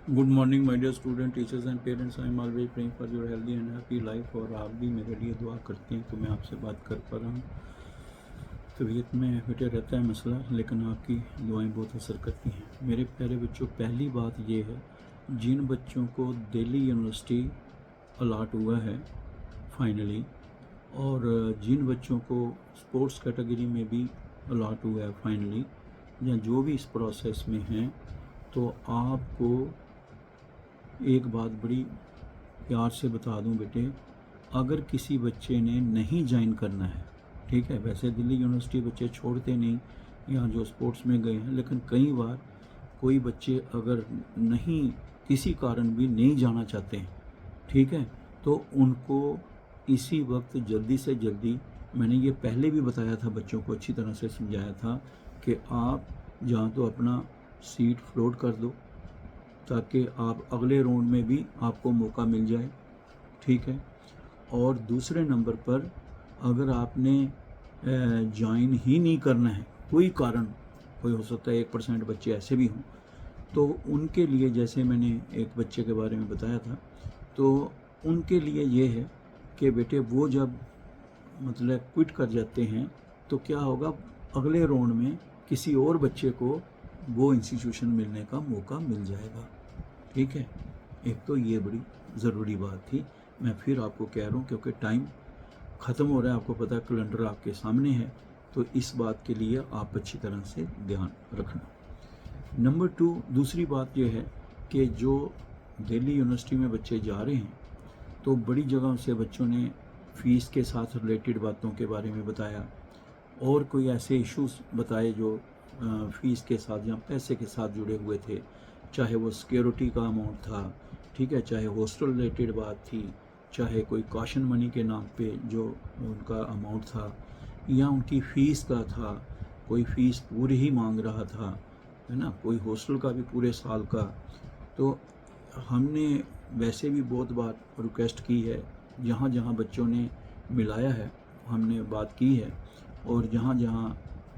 Good morning my dear student teachers and parents. I am always praying for your healthy and happy life. और आप भी मेरे लिए दुआ करते हैं तो मैं आपसे बात कर पा रहा हूँ। तबीयत में बेटे रहता है मसला, लेकिन आपकी दुआएं बहुत असर करती हैं। मेरे प्यारे बच्चों, पहली बात ये है, जिन बच्चों को दिल्ली यूनिवर्सिटी अलाट हुआ है फाइनली, और जिन बच्चों को स्पोर्ट्स कैटेगरी में भी अलाट हुआ है फाइनली, या जो भी इस प्रोसेस में हैं, तो आपको एक बात बड़ी प्यार से बता दूं बेटे, अगर किसी बच्चे ने नहीं ज्वाइन करना है, ठीक है, वैसे दिल्ली यूनिवर्सिटी बच्चे छोड़ते नहीं या जो स्पोर्ट्स में गए हैं, लेकिन कई बार कोई बच्चे अगर नहीं, किसी कारण भी नहीं जाना चाहते हैं, ठीक है, तो उनको इसी वक्त जल्दी से जल्दी, मैंने ये पहले भी बताया था, बच्चों को अच्छी तरह से समझाया था कि आप जहाँ तो अपना सीट फ्लोट कर दो, ताकि आप अगले राउंड में भी आपको मौका मिल जाए, ठीक है। और दूसरे नंबर पर, अगर आपने ज्वाइन ही नहीं करना है, कोई कारण, कोई हो सकता है 1% बच्चे ऐसे भी हों, तो उनके लिए, जैसे मैंने एक बच्चे के बारे में बताया था, तो उनके लिए ये है कि बेटे वो जब मतलब क्विट कर जाते हैं, तो क्या होगा, अगले राउंड में किसी और बच्चे को वो इंस्टीट्यूशन मिलने का मौका मिल जाएगा, ठीक है। एक तो ये बड़ी ज़रूरी बात थी, मैं फिर आपको कह रहा हूँ, क्योंकि टाइम ख़त्म हो रहा है, आपको पता है, कैलेंडर आपके सामने है, तो इस बात के लिए आप अच्छी तरह से ध्यान रखना। नंबर 2, दूसरी बात यह है कि जो दिल्ली यूनिवर्सिटी में बच्चे जा रहे हैं, तो बड़ी जगहों से बच्चों ने फ़ीस के साथ रिलेटेड बातों के बारे में बताया, और कोई ऐसे इश्यूज़ बताए जो फ़ीस के साथ या पैसे के साथ जुड़े हुए थे, चाहे वो सिक्योरिटी का अमाउंट था, ठीक है, चाहे हॉस्टल रिलेटेड बात थी, चाहे कोई कॉशन मनी के नाम पे जो उनका अमाउंट था, या उनकी फ़ीस का था, कोई फ़ीस पूरी ही मांग रहा था, है ना, कोई हॉस्टल का भी पूरे साल का। तो हमने वैसे भी बहुत बार रिक्वेस्ट की है, जहाँ जहाँ बच्चों ने मिलाया है हमने बात की है, और जहाँ जहाँ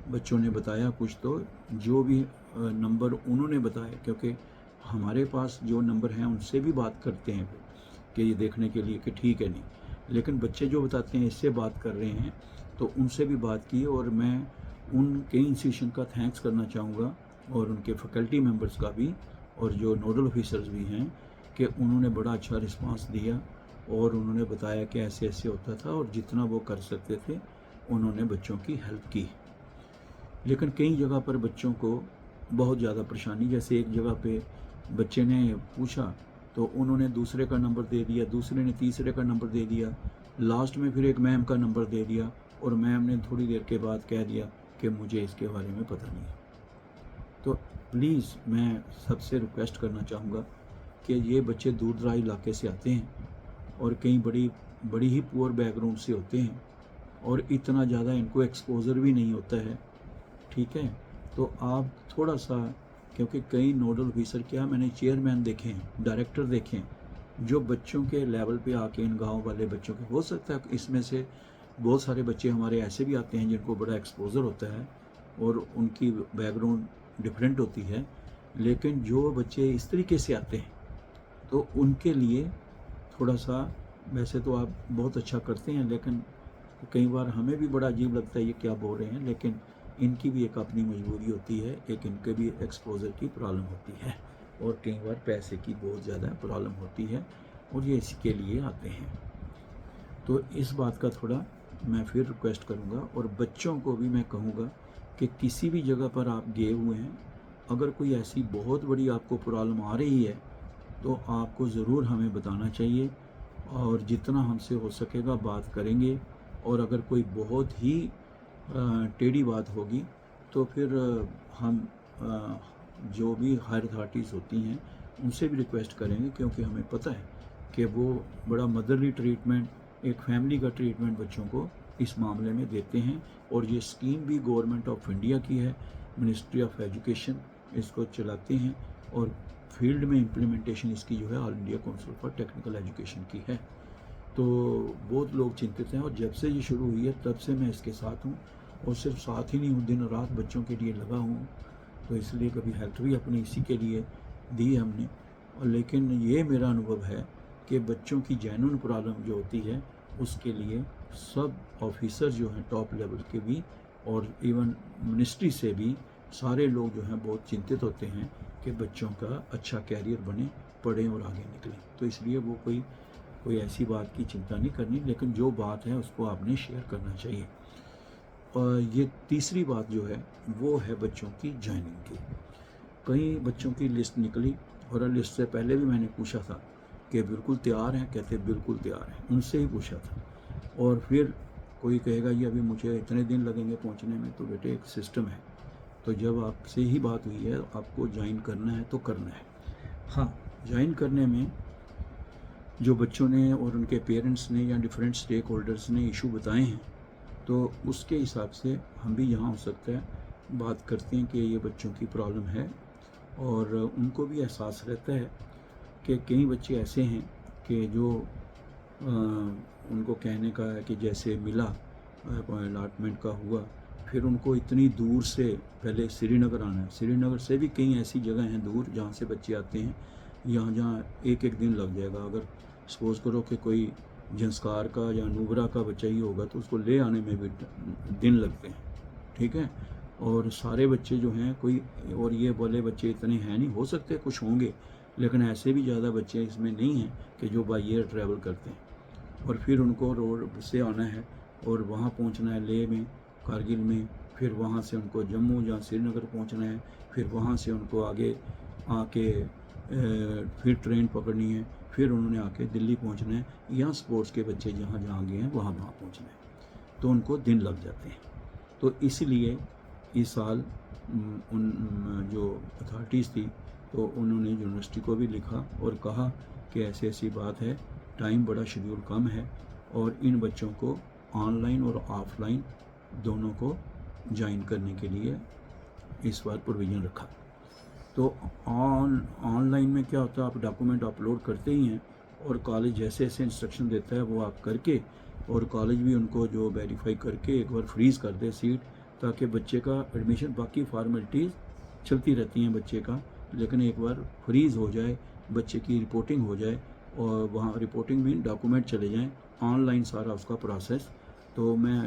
बच्चों ने बताया कुछ, तो जो भी नंबर उन्होंने बताए, क्योंकि हमारे पास जो नंबर हैं उनसे भी बात करते हैं कि ये देखने के लिए कि ठीक है नहीं, लेकिन बच्चे जो बताते हैं इससे बात कर रहे हैं, तो उनसे भी बात की, और मैं उन कई इंस्टीट्यूशन का थैंक्स करना चाहूँगा, और उनके फैकल्टी मेंबर्स का भी, और जो नोडल ऑफिसर्स भी हैं, कि उन्होंने बड़ा अच्छा रिस्पांस दिया, और उन्होंने बताया कि ऐसे ऐसे होता था, और जितना वो कर सकते थे उन्होंने बच्चों की हेल्प की। लेकिन कई जगह पर बच्चों को बहुत ज़्यादा परेशानी, जैसे एक जगह पे बच्चे ने पूछा तो उन्होंने दूसरे का नंबर दे दिया, दूसरे ने तीसरे का नंबर दे दिया, लास्ट में फिर एक मैम का नंबर दे दिया, और मैम ने थोड़ी देर के बाद कह दिया कि मुझे इसके बारे में पता नहीं है। तो प्लीज़ मैं सबसे रिक्वेस्ट करना चाहूँगा कि ये बच्चे दूर दराज इलाके से आते हैं, और कई बड़ी बड़ी ही पुअर बैकग्राउंड से होते हैं, और इतना ज़्यादा इनको एक्सपोज़र भी नहीं होता है, ठीक है। तो आप थोड़ा सा, क्योंकि कई नोडल ऑफिसर, क्या मैंने चेयरमैन देखे हैं, डायरेक्टर देखे हैं, जो बच्चों के लेवल पे आके, इन गांव वाले बच्चों के, हो सकता है इसमें से बहुत सारे बच्चे हमारे ऐसे भी आते हैं जिनको बड़ा एक्सपोजर होता है और उनकी बैकग्राउंड डिफरेंट होती है, लेकिन जो बच्चे इस तरीके से आते हैं, तो उनके लिए थोड़ा सा, वैसे तो आप बहुत अच्छा करते हैं, लेकिन कई बार हमें भी बड़ा अजीब लगता है ये क्या बोल रहे हैं, लेकिन इनकी भी एक अपनी मजबूरी होती है, एक इनके भी एक्सपोजर की प्रॉब्लम होती है, और कई बार पैसे की बहुत ज़्यादा प्रॉब्लम होती है, और ये इसके लिए आते हैं। तो इस बात का थोड़ा मैं फिर रिक्वेस्ट करूँगा, और बच्चों को भी मैं कहूँगा कि किसी भी जगह पर आप गए हुए हैं, अगर कोई ऐसी बहुत बड़ी आपको प्रॉब्लम आ रही है, तो आपको ज़रूर हमें बताना चाहिए, और जितना हमसे हो सकेगा बात करेंगे, और अगर कोई बहुत ही टेढ़ी बात होगी, तो फिर हम जो भी हायर अथॉरिटीज़ होती हैं उनसे भी रिक्वेस्ट करेंगे, क्योंकि हमें पता है कि वो बड़ा मदरली ट्रीटमेंट, एक फैमिली का ट्रीटमेंट बच्चों को इस मामले में देते हैं, और ये स्कीम भी गवर्नमेंट ऑफ इंडिया की है, मिनिस्ट्री ऑफ एजुकेशन इसको चलाते हैं, और फील्ड में इम्प्लीमेंटेशन इसकी जो है all India council for technical education की है। तो बहुत लोग चिंतित हैं, और जब से ये शुरू हुई है तब से मैं इसके साथ हूँ, और सिर्फ साथ ही नहीं हूँ, दिन रात बच्चों के लिए लगा हूँ, तो इसलिए कभी हेल्थ भी अपनी इसी के लिए दी हमने, और लेकिन ये मेरा अनुभव है कि बच्चों की जेन्युइन प्रॉब्लम जो होती है उसके लिए सब ऑफिसर जो हैं टॉप लेवल के भी और इवन मिनिस्ट्री से भी सारे लोग जो हैं बहुत चिंतित होते हैं कि बच्चों का अच्छा कैरियर बने, पढ़ें और आगे निकलें। तो इसलिए वो कोई ऐसी बात की चिंता नहीं करनी, लेकिन जो बात है उसको आपने शेयर करना चाहिए। और ये तीसरी बात जो है वो है बच्चों की जॉइनिंग की। कई बच्चों की लिस्ट निकली और लिस्ट से पहले भी मैंने पूछा था कि बिल्कुल तैयार हैं, कहते बिल्कुल तैयार हैं, उनसे ही पूछा था। और फिर कोई कहेगा ये अभी मुझे इतने दिन लगेंगे पहुंचने में, तो बेटे एक सिस्टम है। तो जब आपसे ही बात हुई है आपको ज्वाइन करना है तो करना है। हाँ, ज्वाइन करने में जो बच्चों ने और उनके पेरेंट्स ने या डिफरेंट स्टेक होल्डर्स ने इशू बताए हैं, तो उसके हिसाब से हम भी यहाँ हो सकता है बात करते हैं कि ये बच्चों की प्रॉब्लम है। और उनको भी एहसास रहता है कि कई बच्चे ऐसे हैं कि जो उनको कहने का है कि जैसे मिला अलॉटमेंट का हुआ, फिर उनको इतनी दूर से पहले श्रीनगर आना है, श्रीनगर से भी कई ऐसी जगह हैं दूर जहाँ से बच्चे आते हैं, जहाँ एक दिन लग जाएगा। अगर सपोज़ करो कि कोई जंस्कार का या नूबरा का बच्चा ही होगा तो उसको ले आने में भी दिन लगते हैं, ठीक है। और सारे बच्चे जो हैं कोई और ये बोले बच्चे इतने हैं नहीं, हो सकते कुछ होंगे, लेकिन ऐसे भी ज़्यादा बच्चे इसमें नहीं हैं कि जो बाई एयर ट्रैवल करते हैं। और फिर उनको रोड से आना है और वहाँ पहुँचना है लेह में, कारगिल में, फिर वहाँ से उनको जम्मू या श्रीनगर पहुँचना है, फिर वहाँ से उनको आगे आके फिर ट्रेन पकड़नी है, फिर उन्होंने आके दिल्ली पहुँचना है, या स्पोर्ट्स के बच्चे जहाँ जहाँ गए हैं वहाँ पहुँचना है, तो उनको दिन लग जाते हैं। तो इसलिए इस साल उन जो अथॉरिटीज़ थी तो उन्होंने यूनिवर्सिटी को भी लिखा और कहा कि ऐसी ऐसी बात है, टाइम बड़ा शेड्यूल कम है और इन बच्चों को ऑनलाइन और ऑफलाइन दोनों को ज्वाइन करने के लिए इस बार प्रोविज़न रखा। तो ऑनलाइन में क्या होता है, आप डॉक्यूमेंट अपलोड करते ही हैं और कॉलेज जैसे जैसे इंस्ट्रक्शन देता है वो आप करके, और कॉलेज भी उनको जो वेरीफाई करके एक बार फ्रीज़ कर दे सीट, ताकि बच्चे का एडमिशन, बाकी फॉर्मेलिटीज़ चलती रहती हैं बच्चे का, लेकिन एक बार फ्रीज़ हो जाए, बच्चे की रिपोर्टिंग हो जाए और वहाँ रिपोर्टिंग भी डॉक्यूमेंट चले जाएं ऑनलाइन सारा उसका प्रोसेस। तो मैं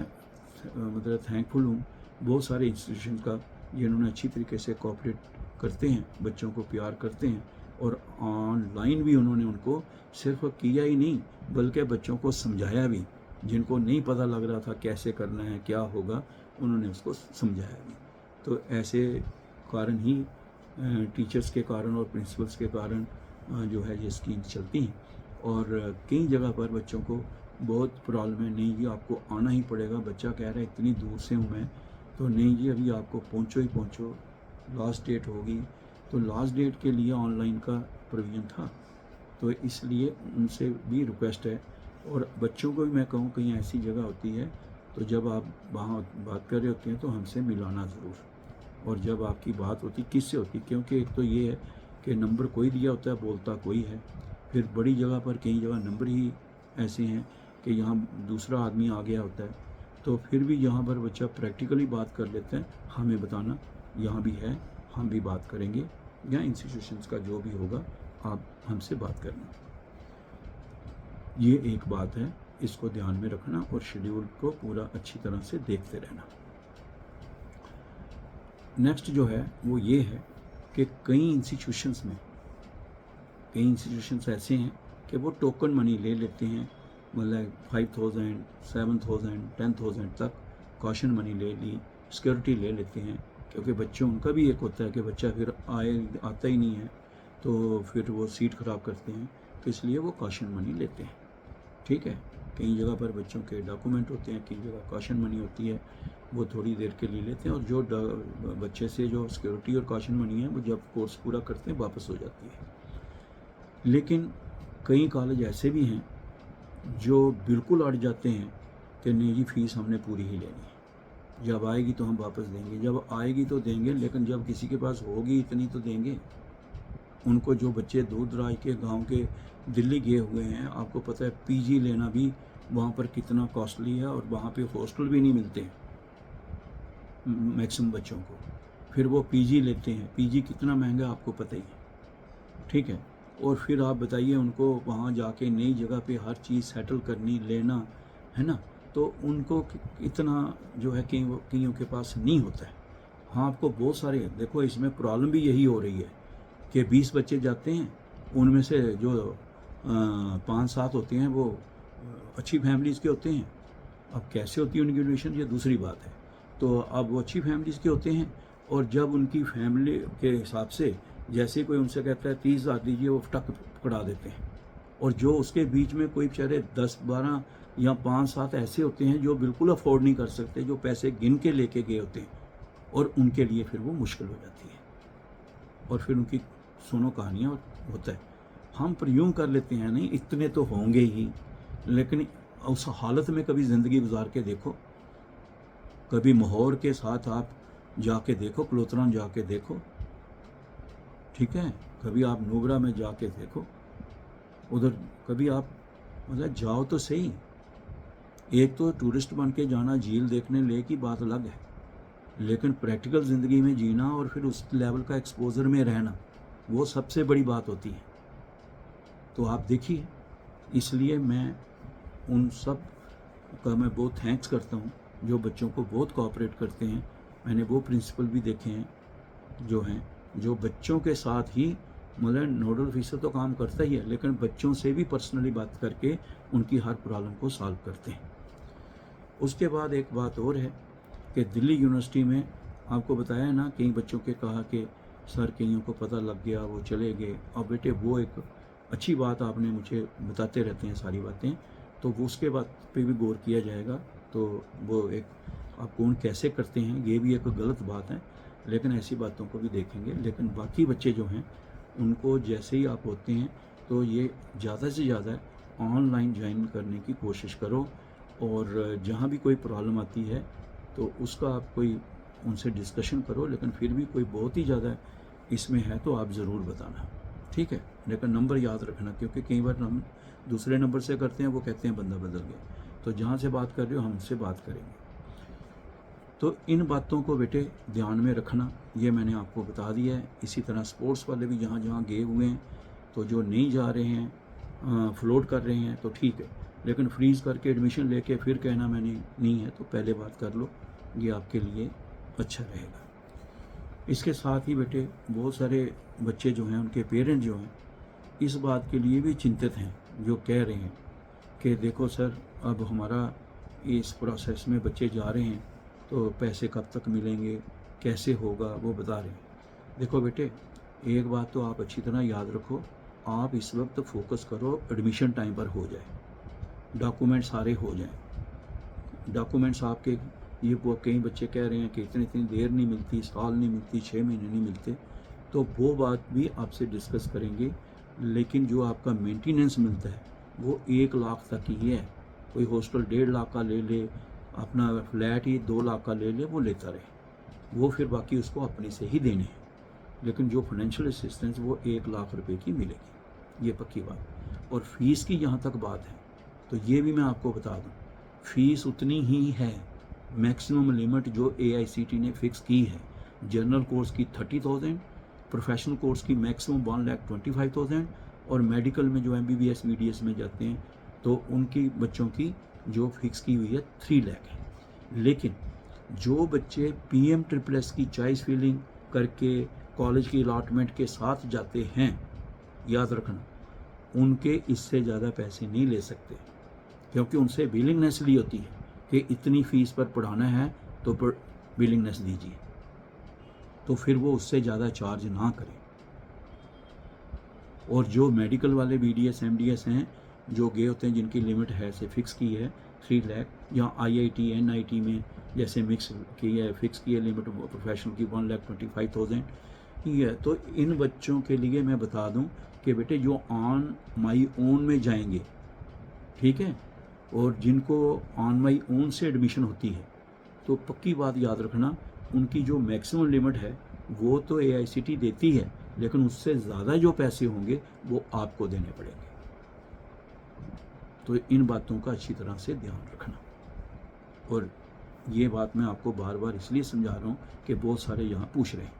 मतलब थैंकफुल हूँ बहुत सारे इंस्टीट्यूशन का जिन्होंने अच्छी तरीके से कोऑपरेट करते हैं, बच्चों को प्यार करते हैं, और ऑनलाइन भी उन्होंने उनको सिर्फ किया ही नहीं बल्कि बच्चों को समझाया भी, जिनको नहीं पता लग रहा था कैसे करना है क्या होगा, उन्होंने उसको समझाया भी। तो ऐसे कारण ही टीचर्स के कारण और प्रिंसिपल्स के कारण जो है ये स्कीम चलती हैं। और कई जगह पर बच्चों को बहुत प्रॉब्लम है, नहीं जी आपको आना ही पड़ेगा, बच्चा कह रहा है इतनी दूर से हूँ मैं, तो नहीं जी अभी आपको पहुँचो ही पहुँचो, लास्ट डेट होगी। तो लास्ट डेट के लिए ऑनलाइन का प्रोविज़न था, तो इसलिए उनसे भी रिक्वेस्ट है। और बच्चों को भी मैं कहूँ कहीं ऐसी जगह होती है तो जब आप वहाँ बात कर रहे होते हैं तो हमसे मिलाना ज़रूर, और जब आपकी बात होती किससे होती, क्योंकि एक तो ये है कि नंबर कोई दिया होता है, बोलता कोई है, फिर बड़ी जगह पर कई जगह नंबर ही ऐसे हैं कि यहाँ दूसरा आदमी आ गया होता है, तो फिर भी यहाँ पर बच्चा प्रैक्टिकली बात कर लेता है, हमें बताना यहाँ भी है, हम भी बात करेंगे, या इंस्टीट्यूशंस का जो भी होगा आप हमसे बात करना। ये एक बात है, इसको ध्यान में रखना और शेड्यूल को पूरा अच्छी तरह से देखते रहना। नेक्स्ट जो है वो ये है कि कई इंस्टीट्यूशंस ऐसे हैं कि वो टोकन मनी ले लेते हैं, मतलब 5000, 7000, 10,000 तक कॉशन मनी ले ली, सिक्योरिटी ले लेते हैं, क्योंकि बच्चों उनका भी एक होता है कि बच्चा फिर आता ही नहीं है तो फिर वो सीट ख़राब करते हैं, तो इसलिए वो कॉशन मनी लेते हैं, ठीक है। कई जगह पर बच्चों के डॉक्यूमेंट होते हैं, कई जगह कॉशन मनी होती है, वो थोड़ी देर के लिए लेते हैं, और जो बच्चे से जो सिक्योरिटी और कॉशन मनी है वो जब कोर्स पूरा करते हैं वापस हो जाती है। लेकिन कई कॉलेज ऐसे भी हैं जो बिल्कुल अड़ जाते हैं कि नहीं जी फीस हमने पूरी ही लेनी है, जब आएगी तो हम वापस देंगे, जब आएगी तो देंगे, लेकिन जब किसी के पास होगी इतनी तो देंगे। उनको जो बच्चे दूर दराज के गांव के दिल्ली गए हुए हैं, आपको पता है पीजी लेना भी वहाँ पर कितना कॉस्टली है, और वहाँ पे हॉस्टल भी नहीं मिलते मैक्सिमम बच्चों को, फिर वो पीजी लेते हैं, पीजी कितना महंगा आपको पता ही है, ठीक है। और फिर आप बताइए उनको वहाँ जाके नई जगह पे हर चीज़ सेटल करनी, लेना, है ना, तो उनको इतना जो है कईयों के पास नहीं होता है। हाँ, आपको बहुत सारे देखो इसमें प्रॉब्लम भी यही हो रही है कि 20 बच्चे जाते हैं, उनमें से जो 5-7 होते हैं वो अच्छी फैमिलीज़ के होते हैं। अब कैसे होती है उनकी एडमिशन ये दूसरी बात है। तो अब वो अच्छी फैमिलीज़ के होते हैं और जब उनकी फैमिली के हिसाब से जैसे कोई उनसे कहता है 30,000 दीजिए, वो टक पकड़ा देते हैं। और जो उसके बीच में कोई बेचारे 10-12 या 5-7 ऐसे होते हैं जो बिल्कुल अफोर्ड नहीं कर सकते, जो पैसे गिन के लेके गए होते हैं, और उनके लिए फिर वो मुश्किल हो जाती है। और फिर उनकी सुनो कहानियाँ होता है। हम प्रयूम कर लेते हैं नहीं इतने तो होंगे ही, लेकिन उस हालत में कभी ज़िंदगी गुजार के देखो, कभी माहौर के साथ आप जाके देखो, कलोतरा जाके देखो, ठीक है, कभी आप नुब्रा में जाके देखो, उधर कभी आप मतलब जाओ तो सही। एक तो टूरिस्ट बन के जाना, झील देखने ले की बात अलग है, लेकिन प्रैक्टिकल ज़िंदगी में जीना और फिर उस लेवल का एक्सपोजर में रहना, वो सबसे बड़ी बात होती है। तो आप देखिए, इसलिए मैं उन सब का मैं बहुत थैंक्स करता हूँ जो बच्चों को बहुत कोऑपरेट करते हैं। मैंने वो प्रिंसिपल भी देखे हैं जो बच्चों के साथ ही मतलब नोडल ऑफिसर तो काम करता ही है, लेकिन बच्चों से भी पर्सनली बात करके उनकी हर प्रॉब्लम को सॉल्व करते हैं। उसके बाद एक बात और है कि दिल्ली यूनिवर्सिटी में आपको बताया है ना, कई बच्चों के कहा कि सर कईयों को पता लग गया वो चले गए। अब बेटे वो एक अच्छी बात आपने मुझे बताते रहते हैं सारी बातें, तो वो उसके बाद पे भी गौर किया जाएगा। तो वो एक आप कौन कैसे करते हैं ये भी एक गलत बात है, लेकिन ऐसी बातों को भी देखेंगे। लेकिन बाकी बच्चे जो हैं उनको जैसे ही आप होते हैं तो ये ज़्यादा से ज़्यादा ऑनलाइन ज्वाइन करने की कोशिश करो, और जहाँ भी कोई प्रॉब्लम आती है तो उसका आप कोई उनसे डिस्कशन करो, लेकिन फिर भी कोई बहुत ही ज़्यादा इसमें है तो आप ज़रूर बताना, ठीक है। लेकिन नंबर याद रखना, क्योंकि कई बार हम दूसरे नंबर से करते हैं, वो कहते हैं बंदा बदल गया। तो जहाँ से बात कर रहे हो हमसे बात करेंगे। तो इन बातों को बेटे ध्यान में रखना, ये मैंने आपको बता दिया है। इसी तरह स्पोर्ट्स वाले भी जहाँ जहाँ गए हुए हैं, तो जो नहीं जा रहे हैं फ्लोट कर रहे हैं तो ठीक है, लेकिन फ्रीज़ करके एडमिशन लेके फिर कहना मैंने नहीं है, तो पहले बात कर लो, ये आपके लिए अच्छा रहेगा। इसके साथ ही बेटे बहुत सारे बच्चे जो हैं उनके पेरेंट जो हैं इस बात के लिए भी चिंतित हैं, जो कह रहे हैं कि देखो सर अब हमारा इस प्रोसेस में बच्चे जा रहे हैं तो पैसे कब तक मिलेंगे, कैसे होगा, वो बता रहे हैं। देखो बेटे एक बात तो आप अच्छी तरह याद रखो, आप इस वक्त फोकस करो एडमिशन टाइम पर हो जाए, डॉक्यूमेंट सारे हो जाएं। डॉक्यूमेंट्स आपके ये वो कई बच्चे कह रहे हैं कि इतनी देर नहीं मिलती, साल नहीं मिलती, 6 महीने नहीं मिलते, तो वो बात भी आपसे डिस्कस करेंगे। लेकिन जो आपका मेंटेनेंस मिलता है वो 1 लाख तक ही है। कोई हॉस्टल 1.5 लाख का ले ले, अपना फ्लैट ही 2 लाख का ले ले, वो लेता रहे, वो फिर बाकी उसको अपने से ही देने हैं। लेकिन जो फाइनेंशियल असिस्टेंस वो 1 लाख रुपए की मिलेगी, ये पक्की बात। और फीस की जहाँ तक बात है तो ये भी मैं आपको बता दूँ, फीस उतनी ही है, मैक्सिमम लिमिट जो AICTE ने फिक्स की है। जनरल कोर्स की 30,000, प्रोफेशनल कोर्स की मैक्सिमम 1,25,000, और मेडिकल में जो MBBS BDS में जाते हैं तो उनकी बच्चों की जो फिक्स की हुई है 3 लाख है। लेकिन जो बच्चे PM-SSS की चॉइस फिलिंग करके कॉलेज की अलॉटमेंट के साथ जाते हैं, याद रखना उनके इससे ज़्यादा पैसे नहीं ले सकते, क्योंकि उनसे विलिंगनेस ली होती है कि इतनी फ़ीस पर पढ़ाना है तो विलिंगनेस दीजिए, तो फिर वो उससे ज़्यादा चार्ज ना करें। और जो मेडिकल वाले BDS MDS हैं जो गए होते हैं, जिनकी लिमिट है से फिक्स की है 3 लाख, या IIT NIT में जैसे मिक्स की है, फिक्स की है लिमिट प्रोफेशनल की 1,25,000 ही है। तो इन बच्चों के लिए मैं बता दूं कि बेटे जो ऑन माई ओन में जाएंगे, ठीक है, और जिनको ऑन माई ओन से एडमिशन होती है, तो पक्की बात याद रखना उनकी जो मैक्सिमम लिमिट है वो तो AICTE देती है, लेकिन उससे ज़्यादा जो पैसे होंगे वो आपको देने पड़ेंगे। तो इन बातों का अच्छी तरह से ध्यान रखना। और ये बात मैं आपको बार बार इसलिए समझा रहा हूँ कि बहुत सारे यहाँ पूछ रहे हैं।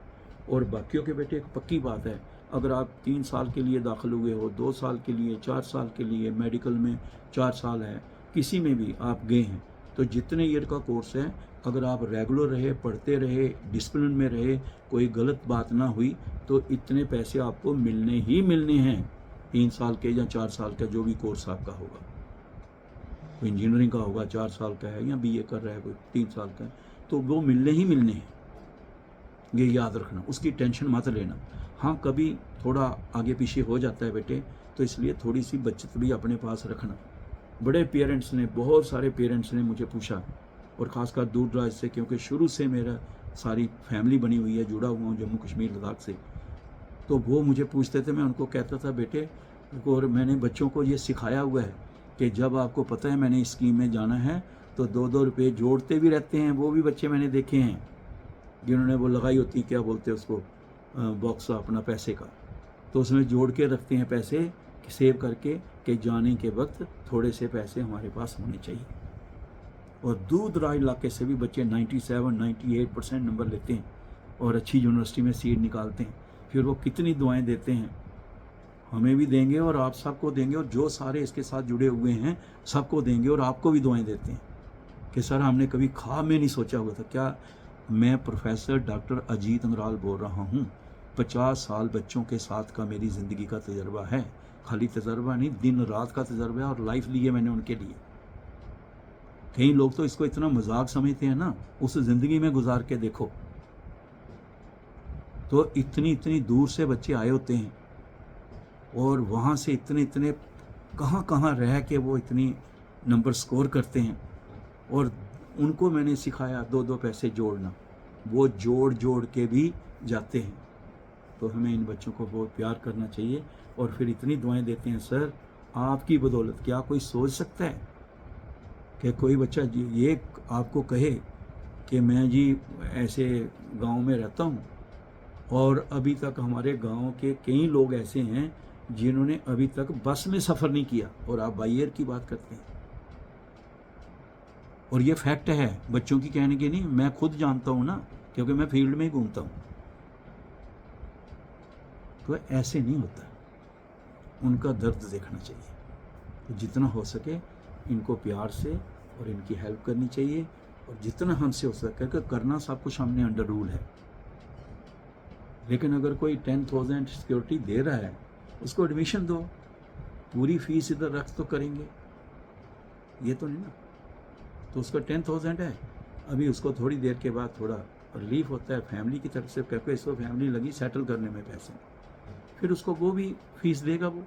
और बाकियों के बेटे एक पक्की बात है, अगर आप 3 साल के लिए दाखिल हुए हो, 2 साल के लिए, 4 साल के लिए, मेडिकल में 4 साल है, किसी में भी आप गए हैं, तो जितने ईयर का कोर्स है, अगर आप रेगुलर रहे, पढ़ते रहे, डिसिप्लिन में रहे, कोई गलत बात ना हुई, तो इतने पैसे आपको मिलने ही मिलने हैं। 3 साल के या 4 साल का जो भी कोर्स आपका होगा, कोई इंजीनियरिंग का होगा 4 साल का है, या बीए कर रहा है कोई 3 साल का है, तो वो मिलने ही मिलने हैं। ये याद रखना, उसकी टेंशन मत लेना। हाँ, कभी थोड़ा आगे पीछे हो जाता है बेटे, तो इसलिए थोड़ी सी बचत भी अपने पास रखना। बड़े पेरेंट्स ने, बहुत सारे पेरेंट्स ने मुझे पूछा, और ख़ासकर दूर दराज से, क्योंकि शुरू से मेरा सारी फैमिली बनी हुई है, जुड़ा हुआ हूँ जम्मू कश्मीर लद्दाख से, तो वो मुझे पूछते थे, मैं उनको कहता था बेटे, और मैंने बच्चों को ये सिखाया हुआ है कि जब आपको पता है मैंने इस स्कीम में जाना है, तो 2-2 रुपये जोड़ते भी रहते हैं। वो भी बच्चे मैंने देखे हैं जिन्होंने वो लगाई होती, क्या बोलते हैं उसको, बॉक्स अपना पैसे का, तो उसमें जोड़ के रखते हैं पैसे सेव करके, कि जाने के वक्त थोड़े से पैसे हमारे पास होने चाहिए। और दूर दराज इलाके से भी बच्चे 97-98% नंबर लेते हैं और अच्छी यूनिवर्सिटी में सीट निकालते हैं। फिर वो कितनी दुआएं देते हैं, हमें भी देंगे और आप सबको देंगे, और जो सारे इसके साथ जुड़े हुए हैं सबको देंगे, और आपको भी दुआएं देते हैं कि सर हमने कभी ख्वाब में नहीं सोचा हुआ था। क्या मैं प्रोफेसर डॉक्टर अजीत अंगराल बोल रहा हूँ। 50 साल बच्चों के साथ का मेरी ज़िंदगी का तजर्बा है, खाली तजर्बा नहीं, दिन रात का तजर्बा है, और लाइफ ली है मैंने उनके लिए। कई लोग तो इसको इतना मजाक समझते हैं ना, उस ज़िंदगी में गुजार के देखो। तो इतनी दूर से बच्चे आए होते हैं, और वहाँ से इतने कहाँ रह के वो इतनी नंबर स्कोर करते हैं, और उनको मैंने सिखाया 2-2 पैसे जोड़ना, वो जोड़ के भी जाते हैं। तो हमें इन बच्चों को बहुत प्यार करना चाहिए, और फिर इतनी दुआएं देते हैं। सर आपकी बदौलत, क्या कोई सोच सकता है कि कोई बच्चा जी ये आपको कहे कि मैं जी ऐसे गांव में रहता हूं, और अभी तक हमारे गांव के कई लोग ऐसे हैं जिन्होंने अभी तक बस में सफ़र नहीं किया, और आप बाई एयर की बात करते हैं। और ये फैक्ट है, बच्चों की कहने की नहीं, मैं खुद जानता हूँ ना, क्योंकि मैं फील्ड में ही घूमता हूँ। तो ऐसे नहीं होता, उनका दर्द देखना चाहिए। तो जितना हो सके इनको प्यार से और इनकी हेल्प करनी चाहिए, और जितना हमसे हो सके करना, सब कुछ हमने अंडर रूल है। लेकिन अगर कोई 10,000 सिक्योरिटी दे रहा है, उसको एडमिशन दो, पूरी फीस इधर रख तो करेंगे, ये तो नहीं ना। तो उसका 10,000 है, अभी उसको थोड़ी देर के बाद थोड़ा रिलीफ होता है फैमिली की तरफ से, क्योंकि इसको फैमिली लगी सेटल करने में पैसे, फिर उसको वो भी फीस देगा, वो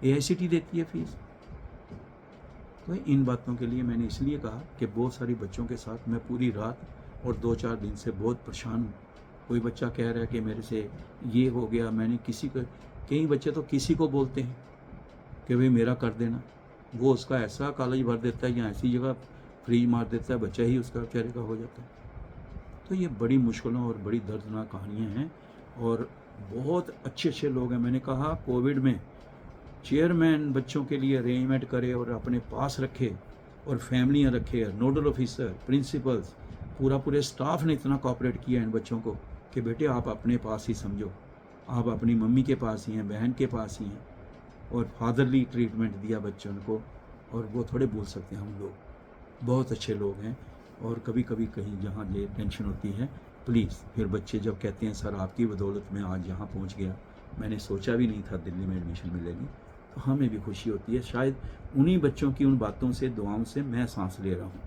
AICT देती है फीस। तो इन बातों के लिए मैंने इसलिए कहा कि बहुत सारी बच्चों के साथ मैं पूरी रात और 2-4 दिन से बहुत परेशान हूँ। कोई बच्चा कह रहा है कि मेरे से ये हो गया, मैंने किसी को, कई बच्चे तो किसी को बोलते हैं कि भाई मेरा कर देना, वो उसका ऐसा कॉलेज भर देता है या ऐसी जगह फ्रीज मार देता है, बच्चा ही उसका बेचारे का हो जाता है। तो ये बड़ी मुश्किलों और बड़ी दर्दनाक कहानियाँ हैं, और बहुत अच्छे लोग हैं। मैंने कहा कोविड में चेयरमैन बच्चों के लिए अरेंजमेंट करे और अपने पास रखे, और फैमिलियाँ रखे, नोडल ऑफिसर, प्रिंसिपल्स, पूरे स्टाफ ने इतना कोऑपरेट किया इन बच्चों को कि बेटे आप अपने पास ही समझो, आप अपनी मम्मी के पास ही हैं, बहन के पास ही हैं, और फादरली ट्रीटमेंट दिया बच्चों को। और वो थोड़े बोल सकते हैं, हम लोग बहुत अच्छे लोग हैं। और कभी कभी कहीं जहाँ ये टेंशन होती है, प्लीज़, फिर बच्चे जब कहते हैं सर आपकी बदौलत मैं आज यहाँ पहुँच गया, मैंने सोचा भी नहीं था दिल्ली में एडमिशन मिलेगी, तो हमें भी खुशी होती है। शायद उन्हीं बच्चों की उन बातों से, दुआओं से मैं सांस ले रहा हूँ।